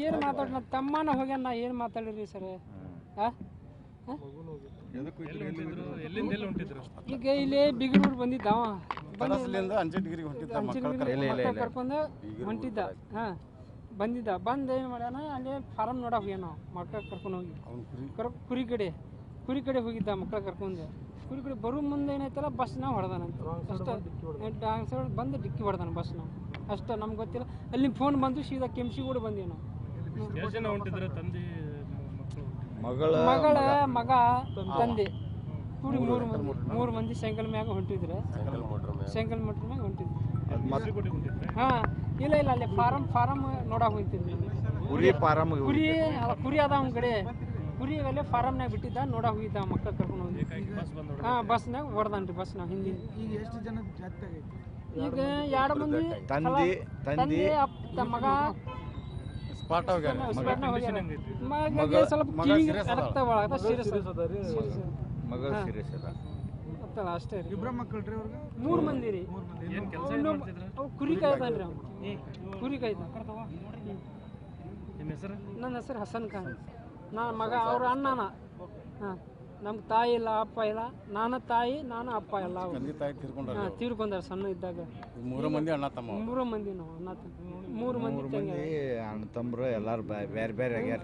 ಏನು ಮಾತಾಡ ತಮ್ಮನ ಹೋಗ್ಯಾನ ನಾ ಏನು ಮಾತಾಡಿರಿ ಸರ್ ಈಗ ಇಲ್ಲಿ ಬಿಗರೂರು ಬಂದಿದ್ದ ಕರ್ಕೊಂಡು ಹೊಂಟಿದ್ದ ಬಂದಿದ್ದ ಬಂದು ಏನು ಮಾಡ್ಯಾನ ಅಲ್ಲಿ ಫಾರಮ್ ನೋಡಕ್ಕೆ ಹೋಗ್ಯಾನ ಮಕ್ಕಳ ಕರ್ಕೊಂಡು ಹೋಗಿ ಕುರಿ ಕಡೆ ಹೋಗಿದ್ದ ಮಕ್ಕಳ ಕರ್ಕೊಂಡು ಕುರಿ ಕಡೆ ಬರೋ ಮುಂದೆ ಏನಾಯ್ತಲ್ಲ ಬಸ್ನ ಹೊಡೆದಾನಂತ ಅಷ್ಟೇ ಬಂದು ಡಿಕ್ಕಿ ಹೊಡೆದಾನ ಬಸ್ನ ಅಷ್ಟೇ ನಮ್ಗೆ ಗೊತ್ತಿಲ್ಲ ಅಲ್ಲಿ ಫೋನ್ ಬಂದು ಸೀದಾ ಕೆಂಸಿ ಕೂಡ ಬಂದೀವಿ ನಾವು ಮಗಳ ಮಗ ತಂದೆ ಕೂಡಿ ಮೂರು ಮಂದಿ ಸೈಕಲ್ ಮ್ಯಾಗ ಹೊಂಟಿದ್ರೆ ಸೈಕಲ್ ಮೋಟ್ರ್ ಮ್ಯಾಗ ಹೊಂಟಿದ್ರು ಇಲ್ಲ ಅಲ್ಲಿ ಫಾರಮ್ ನೋಡಕ್ ಹೋಗ್ತಿದ್ವಿ ಕುರಿ ಅದ ಅವ್ನ ಕಡೆ ಕುರಿ ಅಲ್ಲೇ ಫಾರಮ್ನಾಗ ಬಿಟ್ಟಿದ್ದ ನೋಡಕ್ ಹೋಗಿದ್ದ ಮಕ್ಕಳ ಕರ್ಕೊಂಡು ಹೋಗಿ ಬಸ್ನಾಗ ಹೊಡೆದಾನ್ರಿ ಬಸ್ನಾಗ ಹಿಂದಿ ಈಗ 2 ಮಂದಿ ತಂದೆ ಮಗ ಸ್ವಲ್ಪ ಕಿವಿಗೆ ರಕ್ತ ಒಳಗದ ಅಷ್ಟೇ ರೀ 3 ಮಂದಿ ರೀ ಕುರಿ ಕಾಯ್ತಾನ್ರಿ ಅವ್ನು ಕುರಿ ಕಾಯ್ದ ನನ್ನ ಹೆಸರು ಹಸನ್ ಖಾನ್ ನನ್ನ ಮಗ ಅವ್ರ ಅಣ್ಣನ ನಮ್ಗೆ ತಾಯಿ ಇಲ್ಲ ಅಪ್ಪ ಇಲ್ಲ ನಾನು ತಾಯಿ ನಾನು ಅಪ್ಪ ಇಲ್ಲ ತೀರ್ಕೊಂಡಾರ ಸಣ್ಣ ಇದ್ದಾಗ 3 ಮಂದಿ ನಾವು ಅಣ್ಣ ತಮ್ಮ 3 ಮಂದಿ ಅಣ್ಣ ತಮ್ಮ 3 ಮಂದಿ ಅಣ್ಣ ತಮ್ಮರು ಎಲ್ಲಾರು ಬೇರೆ ಬೇರೆ ಆಗ್ಯಾರ.